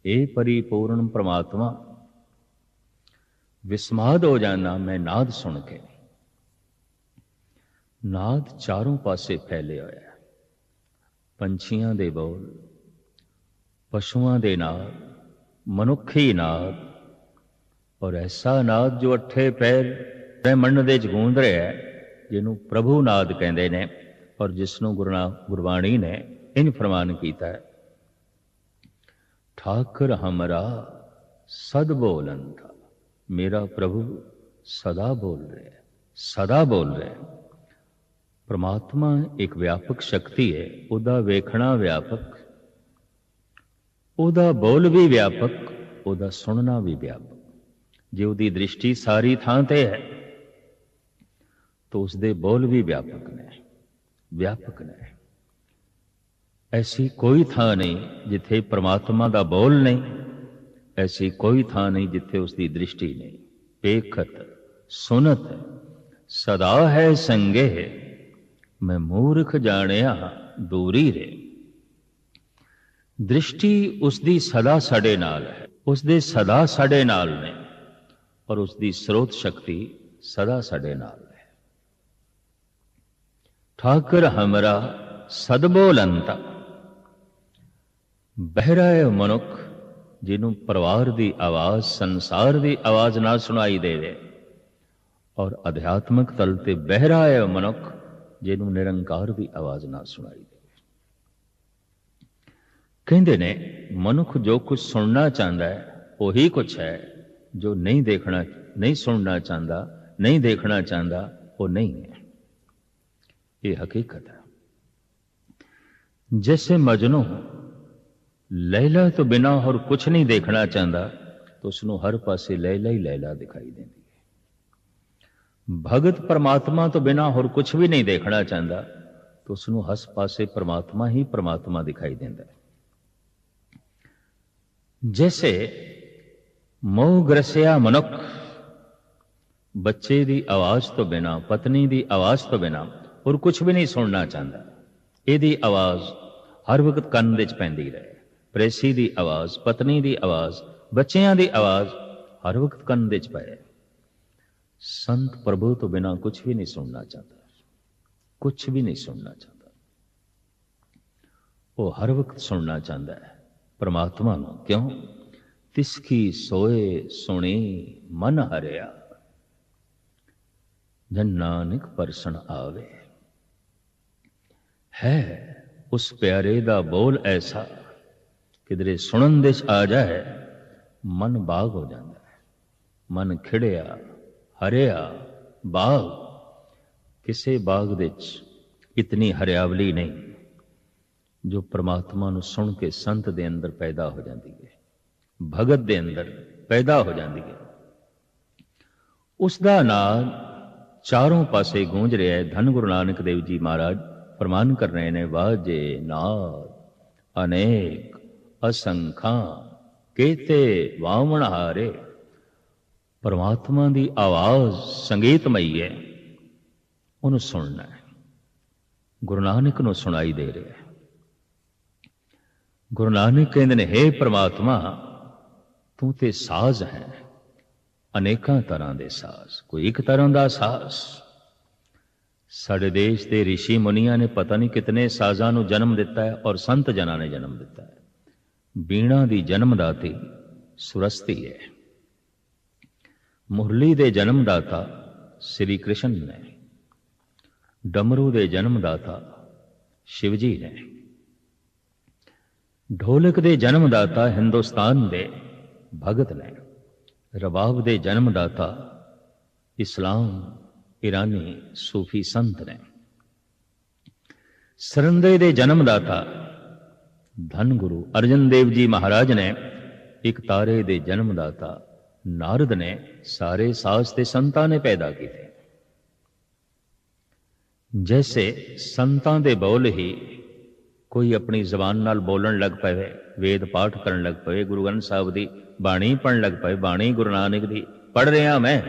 हे परिपूर्ण परमात्मा, विस्माद हो जाना मैं नाद सुन के। नाद चारों पासे फैले होया, पंछियां दे बोल, पशुआं दे नाद, मनुखी नाद, और ऐसा नाद जो अठे पैर ब्रह्मंड दे च गूंज रहा है, जिन्हों प्रभु नाद कहते हैं, और जिसनों गुरबाणी ने इंज फरमान किया है, ठाकुर हमरा सद बोलन था। मेरा प्रभु सदा बोल रहे हैं, सदा बोल रहे हैं। परमात्मा एक व्यापक शक्ति है, उदा वेखना व्यापक, उदा बोल भी व्यापक, उदा सुनना भी व्यापक। जे उदी दृष्टि सारी थां ते है तो उसदे बोल भी व्यापक ने, व्यापक ने। ऐसी कोई थां नहीं जिथे परमात्मा दा बोल नहीं, ऐसी कोई थां नहीं जिथे उसकी दृष्टि नहीं। पेखत सुनत सदा है संगे, मैं मूर्ख जानिया दूरी रे। दृष्टि उसकी सदा साडे नाल है, उसदे सदा साडे नाल ने, और उसकी स्रोत शक्ति सदा साडे नाल है। ठाकुर हमरा सदबोलंता। बहरा है मनुख जिन्हों परिवार की आवाज, संसार की आवाज ना सुनाई देवे, और अध्यात्मक तल ते बहरा है मनुख जिन्हों निरंकार की आवाज ना सुनाई देवे। कहते ने मनुख जो कुछ सुनना चाहता है वही कुछ है, जो नहीं देखना, नहीं सुनना चाहता, नहीं देखना चाहता, वो नहीं है। ये हकीकत है। जैसे मजनू लैला तो बिना और कुछ नहीं देखना चाहता, तो उसनों हर पासे लैला ही लैला दिखाई देती है। भगत परमात्मा तो बिना और कुछ भी नहीं देखना चाहता, तो उसनों हस पासे परमात्मा ही परमात्मा दिखाई देता है। जैसे मोह ग्रसिया मनुख बच्चे की आवाज तो बिना, पत्नी की आवाज तो बिना और कुछ भी नहीं सुनना चाहता। यदी आवाज हर वक्त कंन विच पैंदी रहे, प्रेसी की आवाज, पत्नी की आवाज, बच्चियां की आवाज हर वक्त कंन विच पए। संत प्रभु तो बिना कुछ भी नहीं सुनना चाहता, कुछ भी नहीं सुनना चाहता। वो हर वक्त सुनना चाहता है परमात्मा को। क्यों? तिसकी सोए सुनी मन हरिया, जन नानक परसन आवे। है उस प्यारे दा बोल ऐसा, किधरे सुनन दिश आ जाए मन बाग हो जाता है। मन खिड़िया हरिया बाग। किसी बाग विच इतनी हरियावली नहीं जो परमात्मा नूं सुन के संत दे अंदर पैदा हो जाती है, भगत दे अंदर पैदा हो जाती है। उसका नाद चारों पासे गूंज रहा है। धन गुरु नानक देव जी महाराज फरमान कर रहे हैं, वाजे नाद अनेक असंखा केते वावण हारे। परमात्मा की आवाज संगीतमई है, उन्होंने सुनना है। गुरु नानक नूं सुनाई दे रहा है। गुरु नानक कहते हैं, हे परमात्मा तू ते साज है, अनेकों तरह के साज, कोई एक तरह का साज। साढ़े देश के ऋषि मुनिया ने पता नहीं कितने साजां नूं जन्म दिता है, और संत जना ने जन्म दिता है। बीणा की जन्मदाती सुरस्ती है। मुरली दे जन्मदाता श्री कृष्ण ने, डमरू दे जन्मदाता शिवजी ने, ढोलक दे जन्मदाता हिंदुस्तान दे भगत ने, रबाब दे जन्मदाता इस्लाम ईरानी सूफी संत ने, सरंदे दे जन्मदाता धन गुरु अर्जन देव जी महाराज ने, एक तारे दे जन्मदाता नारद ने, सारे साज ते संतां ने पैदा किए। जैसे संतां दे बोल ही कोई अपनी जबान नाल बोलन लग पवे, वेद पाठ करन लग पवे, गुरु ग्रंथ साहब दी बाणी पढ़न लग पवे, बाणी गुरु नानक दी पढ़ रहा मैं।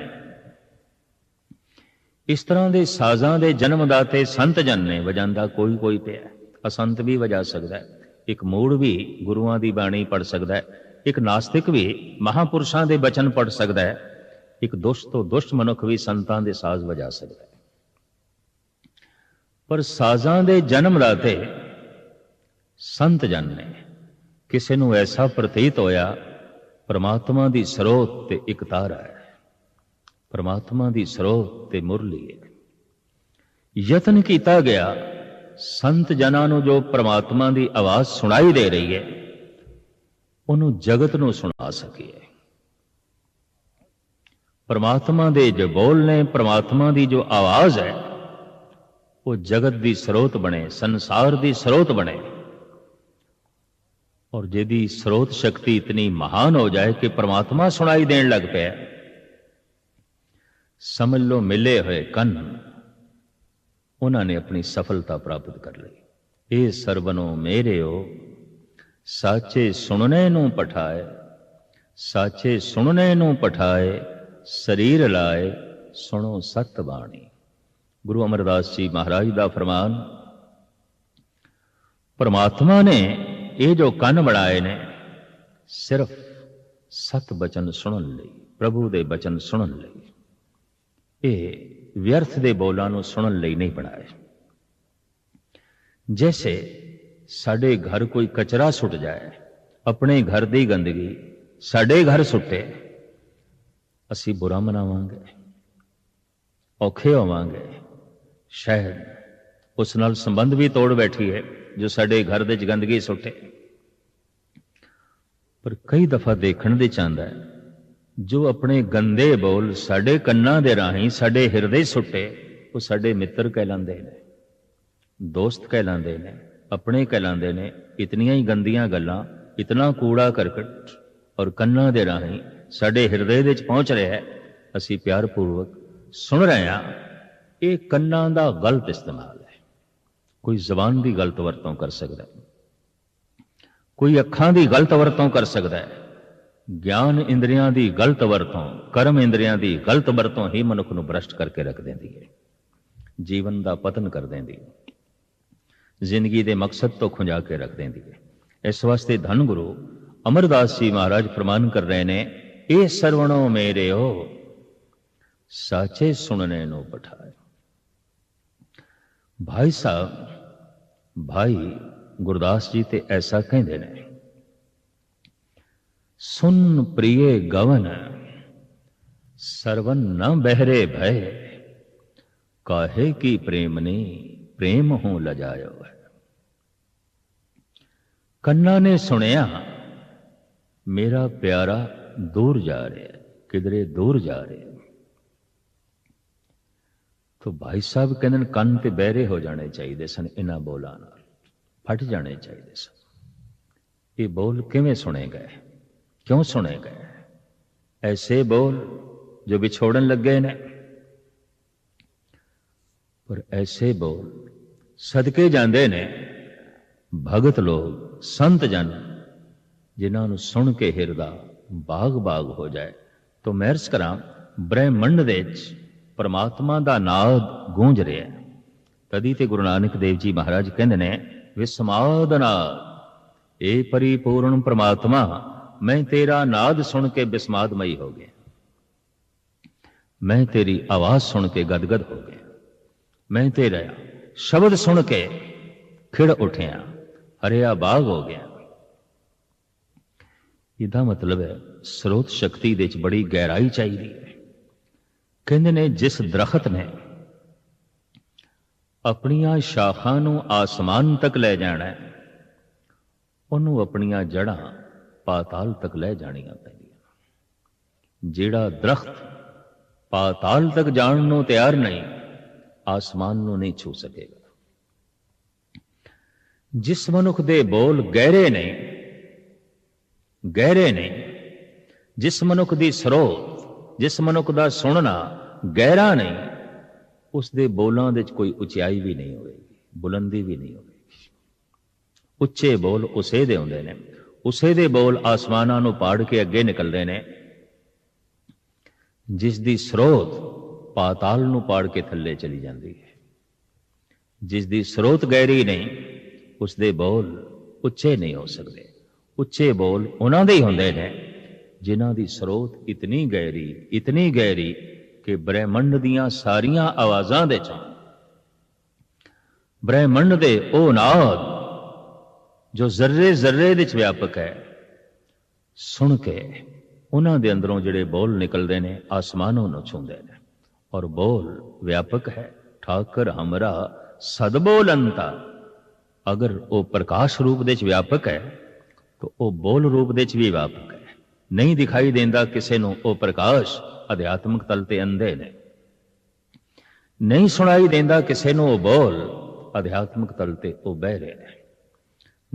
इस तरह के साजां दे जन्मदाते संत जन ने, वजांदा कोई कोई पिया। असंत भी वजा सकता है, एक मूड़ भी गुरुआं दी बाणी पढ़ सकता है, ਇੱਕ ਨਾਸਤਿਕ ਵੀ ਮਹਾਂਪੁਰਸ਼ਾਂ ਦੇ ਬਚਨ ਪੜ੍ਹ ਸਕਦਾ ਹੈ, ਇੱਕ ਦੁਸ਼ਟ ਤੋਂ ਦੁਸ਼ਟ ਮਨੁੱਖ ਵੀ ਸੰਤਾਂ ਦੇ ਸਾਜ਼ ਵਜਾ ਸਕਦਾ ਹੈ। ਪਰ ਸਾਜ਼ਾਂ ਦੇ ਜਨਮਦਾਤੇ ਸੰਤ ਜਨ ਨੇ। ਕਿਸੇ ਨੂੰ ਐਸਾ ਪ੍ਰਤੀਤ ਹੋਇਆ ਪਰਮਾਤਮਾ ਦੀ ਸਰੋਤ ਤੇ ਇੱਕ ਤਾਰਾ ਹੈ, ਪਰਮਾਤਮਾ ਦੀ ਸਰੋਤ ਤੇ ਮੁਰਲੀ ਹੈ। ਯਤਨ ਕੀਤਾ ਗਿਆ ਸੰਤ ਜਨਾਂ ਨੂੰ ਜੋ ਪਰਮਾਤਮਾ ਦੀ ਆਵਾਜ਼ ਸੁਣਾਈ ਦੇ ਰਹੀ ਹੈ ਉਹਨੂੰ ਜਗਤ ਨੂੰ ਸੁਣਾ ਸਕੀਏ। ਪਰਮਾਤਮਾ ਦੇ ਜੋ ਬੋਲ ਨੇ, ਪਰਮਾਤਮਾ ਦੀ ਜੋ ਆਵਾਜ਼ ਹੈ ਉਹ ਜਗਤ ਦੀ ਸਰੋਤ ਬਣੇ, ਸੰਸਾਰ ਦੀ ਸਰੋਤ ਬਣੇ। ਔਰ ਜਿਹਦੀ ਸਰੋਤ ਸ਼ਕਤੀ ਇਤਨੀ ਮਹਾਨ ਹੋ ਜਾਏ ਕਿ ਪਰਮਾਤਮਾ ਸੁਣਾਈ ਦੇਣ ਲੱਗ ਪਿਆ, ਸਮਝ ਲਓ ਮਿਲੇ ਹੋਏ ਕੰਨ ਉਹਨਾਂ ਨੇ ਆਪਣੀ ਸਫਲਤਾ ਪ੍ਰਾਪਤ ਕਰ ਲਈ। ਇਹ ਸਰਵਨੋ ਮੇਰਿਓ ਸਾਚੇ ਸੁਣਨੇ ਨੂੰ ਪਠਾਏ, ਸਾਚੇ ਸੁਣਨੇ ਨੂੰ ਪਠਾਏ, ਸਰੀਰ ਲਾਏ ਸੁਣੋ ਸਤ ਬਾਣੀ। ਗੁਰੂ ਅਮਰਦਾਸ ਜੀ ਮਹਾਰਾਜ ਦਾ ਫਰਮਾਨ, ਪਰਮਾਤਮਾ ਨੇ ਇਹ ਜੋ ਕੰਨ ਬਣਾਏ ਨੇ ਸਿਰਫ ਸਤ ਬਚਨ ਸੁਣਨ ਲਈ, ਪ੍ਰਭੂ ਦੇ ਬਚਨ ਸੁਣਨ ਲਈ। ਇਹ ਵਿਅਰਥ ਦੇ ਬੋਲਾਂ ਨੂੰ ਸੁਣਨ ਲਈ ਨਹੀਂ ਬਣਾਏ। ਜੈਸੇ ਸਾਡੇ ਘਰ ਕੋਈ ਕਚਰਾ ਸੁੱਟ ਜਾਏ, ਆਪਣੇ ਘਰ ਦੀ ਗੰਦਗੀ ਸਾਡੇ ਘਰ ਸੁੱਟੇ, ਅਸੀਂ ਬੁਰਾ ਮਨਾਵਾਂਗੇ, ਔਖੇ ਹੋਵਾਂਗੇ, ਸ਼ਾਇਦ ਉਸ ਨਾਲ ਸੰਬੰਧ ਵੀ ਤੋੜ ਬੈਠੀਏ ਜੋ ਸਾਡੇ ਘਰ ਦੇ ਚ ਗੰਦਗੀ ਸੁੱਟੇ। ਪਰ ਕਈ ਦਫਾ ਦੇਖਣ ਦੇ ਚਾਹੁੰਦਾ ਹੈ ਜੋ ਆਪਣੇ ਗੰਦੇ ਬੋਲ ਸਾਡੇ ਕੰਨਾਂ ਦੇ ਰਾਹੀਂ ਸਾਡੇ ਹਿਰਦੇ ਸੁੱਟੇ, ਉਹ ਸਾਡੇ ਮਿੱਤਰ ਕਹਿਲਾਂਦੇ ਨੇ, ਦੋਸਤ ਕਹਿਲਾਂਦੇ ਨੇ, ਆਪਣੇ ਕਹਿਲਾਂਦੇ ਨੇ। ਇਤਨੀਆਂ ਹੀ ਗੰਦੀਆਂ ਗੱਲਾਂ, ਇਤਨਾ ਕੂੜਾ ਕਰਕਟ ਔਰ ਕੰਨਾਂ ਦੇ ਰਾਹੀਂ ਸਾਡੇ ਹਿਰਦੇ ਦੇ ਵਿੱਚ ਪਹੁੰਚ ਰਿਹਾ ਹੈ, ਅਸੀਂ ਪਿਆਰ ਪੂਰਵਕ ਸੁਣ ਰਹੇ ਹਾਂ। ਇਹ ਕੰਨਾਂ ਦਾ ਗਲਤ ਇਸਤੇਮਾਲ ਹੈ। ਕੋਈ ਜ਼ਬਾਨ ਦੀ ਗਲਤ ਵਰਤੋਂ ਕਰ ਸਕਦਾ ਹੈ, ਕੋਈ ਅੱਖਾਂ ਦੀ ਗਲਤ ਵਰਤੋਂ ਕਰ ਸਕਦਾ ਹੈ। ਗਿਆਨ ਇੰਦਰੀਆਂ ਦੀ ਗਲਤ ਵਰਤੋਂ, ਕਰਮ ਇੰਦਰੀਆਂ ਦੀ ਗਲਤ ਵਰਤੋਂ ਹੀ ਮਨੁੱਖ ਨੂੰ ਭ੍ਰਸ਼ਟ ਕਰਕੇ ਰੱਖ ਦਿੰਦੀ ਹੈ, ਜੀਵਨ ਦਾ ਪਤਨ ਕਰ ਦਿੰਦੀ ਹੈ, ਜ਼ਿੰਦਗੀ ਦੇ ਮਕਸਦ ਤੋਂ ਖੁੰਝਾ ਕੇ ਰੱਖ ਦਿੰਦੀ ਹੈ। ਇਸ ਵਾਸਤੇ ਧੰਨ ਗੁਰੂ ਅਮਰਦਾਸ ਜੀ ਮਹਾਰਾਜ ਫਰਮਾਨ ਕਰ ਰਹੇ ਨੇ, ਇਹ ਸਰਵਣੋ ਮੇਰਿਓ ਸਾਚੇ ਸੁਣਨੇ ਨੂੰ ਪਠਾਏ। ਭਾਈ ਸਾਹਿਬ, ਭਾਈ ਗੁਰਦਾਸ ਜੀ ਤੇ ਐਸਾ ਕਹਿੰਦੇ ਨੇ, ਸੁਨ ਪ੍ਰਿਏ ਗਵਨ ਸਰਵਨ ਨ ਬਹਿਰੇ ਭਏ, ਕਾਹੇ ਕੀ ਪ੍ਰੇਮਨੀ ਪ੍ਰੇਮ ਹੋ ਲਜਾਇਓ ਹੈ। ਕੰਨਾਂ ਨੇ ਸੁਣਿਆ ਮੇਰਾ ਪਿਆਰਾ ਦੂਰ ਜਾ ਰਿਹਾ, ਕਿਧਰੇ ਦੂਰ ਜਾ ਰਿਹਾ। ਤੋ ਭਾਈ ਸਾਹਿਬ ਕਹਿੰਦੇ ਨੇ ਕੰਨ ਤੇ ਬਹਿਰੇ ਹੋ ਜਾਣੇ ਚਾਹੀਦੇ ਸਨ, ਇਹਨਾਂ ਬੋਲਾਂ ਨਾਲ ਫਟ ਜਾਣੇ ਚਾਹੀਦੇ ਸਨ। ਇਹ ਬੋਲ ਕਿਵੇਂ ਸੁਣੇ ਗਏ, ਕਿਉਂ ਸੁਣੇ ਗਏ? ਐਸੇ ਬੋਲ ਜੋ ਵਿਛੋੜਨ ਲੱਗੇ ਨੇ, ਪਰ ਐਸੇ ਬੋਲ ਸਦਕੇ ਜਾਂਦੇ ਨੇ ਭਗਤ ਲੋਕ, ਸੰਤ ਜਨ, ਜਿਨ੍ਹਾਂ ਨੂੰ ਸੁਣ ਕੇ ਹਿਰਦਾ ਬਾਗ ਬਾਗ ਹੋ ਜਾਏ। ਤੋ ਮੈਂ ਅਰਜ਼ ਕਰਾਂ, ਬ੍ਰਹਿਮੰਡ ਦੇ ਵਿੱਚ ਪਰਮਾਤਮਾ ਦਾ ਨਾਦ ਗੂੰਜ ਰਿਹਾ। ਤਦੀ ਤੇ ਗੁਰੂ ਨਾਨਕ ਦੇਵ ਜੀ ਮਹਾਰਾਜ ਕਹਿੰਦੇ ਨੇ, ਵਿਸਮਾਦ ਨਾਦ, ਇਹ ਪਰਿਪੂਰਨ ਪਰਮਾਤਮਾ, ਮੈਂ ਤੇਰਾ ਨਾਦ ਸੁਣ ਕੇ ਬਿਸਮਾਦਮਈ ਹੋ ਗਿਆ, ਮੈਂ ਤੇਰੀ ਆਵਾਜ਼ ਸੁਣ ਕੇ ਗਦਗਦ ਹੋ ਗਿਆ, ਮੈਂ ਤੇਰਾ ਸ਼ਬਦ ਸੁਣ ਕੇ ਖਿੜ ਉੱਠਿਆ, ਹਰਿਆ ਬਾਗ ਹੋ ਗਿਆ। ਇਹਦਾ ਮਤਲਬ ਹੈ ਸਰੋਤ ਸ਼ਕਤੀ ਦੇ ਵਿੱਚ ਬੜੀ ਗਹਿਰਾਈ ਚਾਹੀਦੀ ਹੈ। ਕਹਿੰਦੇ ਨੇ ਜਿਸ ਦਰਖਤ ਨੇ ਆਪਣੀਆਂ ਸ਼ਾਖਾਂ ਨੂੰ ਆਸਮਾਨ ਤੱਕ ਲੈ ਜਾਣਾ ਹੈ, ਉਹਨੂੰ ਆਪਣੀਆਂ ਜੜ੍ਹਾਂ ਪਾਤਾਲ ਤੱਕ ਲੈ ਜਾਣੀਆਂ ਪੈਂਦੀਆਂ। ਜਿਹੜਾ ਦਰਖਤ ਪਾਤਾਲ ਤੱਕ ਜਾਣ ਨੂੰ ਤਿਆਰ ਨਹੀਂ, ਆਸਮਾਨ ਨੂੰ ਨਹੀਂ ਛੂ ਸਕੇਗਾ। ਜਿਸ ਮਨੁੱਖ ਦੇ ਬੋਲ ਗਹਿਰੇ ਨੇ, ਗਹਿਰੇ ਨੇ, ਜਿਸ ਮਨੁੱਖ ਦੀ ਸਰੋਤ, ਜਿਸ ਮਨੁੱਖ ਦਾ ਸੁਣਨਾ ਗਹਿਰਾ ਨਹੀਂ, ਉਸ ਦੇ ਬੋਲਾਂ ਦੇ ਵਿੱਚ ਕੋਈ ਉਚਾਈ ਵੀ ਨਹੀਂ ਹੋਵੇਗੀ, ਬੁਲੰਦੀ ਵੀ ਨਹੀਂ ਹੋਵੇਗੀ। ਉੱਚੇ ਬੋਲ ਉਸੇ ਦੇ ਹੁੰਦੇ ਨੇ, ਉਸੇ ਦੇ ਬੋਲ ਆਸਮਾਨਾਂ ਨੂੰ ਪਾੜ ਕੇ ਅੱਗੇ ਨਿਕਲਦੇ ਨੇ। ਜਿਸ ਦੀ ਸਰੋਤ ਪਾਤਾਲ ਨੂੰ ਪਾੜ ਕੇ ਥੱਲੇ ਚਲੀ ਜਾਂਦੀ ਹੈ, ਜਿਸ ਦੀ ਸਰੋਤ ਗਹਿਰੀ ਨਹੀਂ, ਉਸ ਦੇ ਬੋਲ ਉੱਚੇ ਨਹੀਂ ਹੋ ਸਕਦੇ। ਉੱਚੇ ਬੋਲ ਉਹਨਾਂ ਦੇ ਹੀ ਹੁੰਦੇ ਨੇ ਜਿਨ੍ਹਾਂ ਦੀ ਸਰੋਤ ਇਤਨੀ ਗਹਿਰੀ ਕਿ ਬ੍ਰਹਿਮੰਡ ਦੀਆਂ ਸਾਰੀਆਂ ਆਵਾਜ਼ਾਂ ਦੇ ਚੋਂ ਬ੍ਰਹਿਮੰਡ ਦੇ ਉਹ ਨਾਦ ਜੋ ਜ਼ਰਰੇ ਜ਼ਰਰੇ ਵਿੱਚ ਵਿਆਪਕ ਹੈ, ਸੁਣ ਕੇ ਉਹਨਾਂ ਦੇ ਅੰਦਰੋਂ ਜਿਹੜੇ ਬੋਲ ਨਿਕਲਦੇ ਨੇ ਆਸਮਾਨੋਂ ਨੂੰ ਛੂੰਦੇ ਨੇ। ਔਰ ਬੋਲ ਵਿਆਪਕ ਹੈ। ਠਾਕਰ ਹਮਰਾ ਸਦਬੋਲੰਤਾ, ਅਗਰ ਉਹ ਪ੍ਰਕਾਸ਼ ਰੂਪ ਦੇ ਵਿੱਚ ਵਿਆਪਕ ਹੈ ਤਾਂ ਉਹ ਬੋਲ ਰੂਪ ਦੇ ਵਿੱਚ ਵੀ ਵਿਆਪਕ ਹੈ। ਨਹੀਂ ਦਿਖਾਈ ਦਿੰਦਾ ਕਿਸੇ ਨੂੰ ਉਹ ਪ੍ਰਕਾਸ਼, ਅਧਿਆਤਮਿਕ ਤਲ ਤੇ ਅੰਧੇ ਨੇ। ਨਹੀਂ ਸੁਣਾਈ ਦਿੰਦਾ ਕਿਸੇ ਨੂੰ ਉਹ ਬੋਲ, ਅਧਿਆਤਮਿਕ ਤਲ ਤੇ ਉਹ ਬਹਿਰੇ ਨੇ।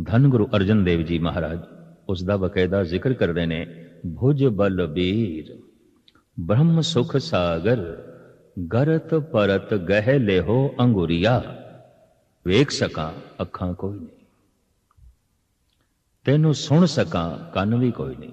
ਧੰਨ ਗੁਰੂ ਅਰਜਨ ਦੇਵ ਜੀ ਮਹਾਰਾਜ ਉਸ ਦਾ ਬਕਾਇਦਾ ਜ਼ਿਕਰ ਕਰਦੇ ਨੇ, ਭੁਜ ਬਲ ਬੀਰ ਬ੍ਰਹਮ ਸੁਖ ਸਾਗਰ ਗਰਤ ਪਰਤ ਗਹਿ ਲਿਹੋ ਅੰਗੁਰੀਆ। ਵੇਖ ਸਕਾਂ ਅੱਖਾਂ ਕੋਈ ਨਹੀਂ, ਤੈਨੂੰ ਸੁਣ ਸਕਾਂ ਕੰਨ ਵੀ ਕੋਈ ਨਹੀਂ,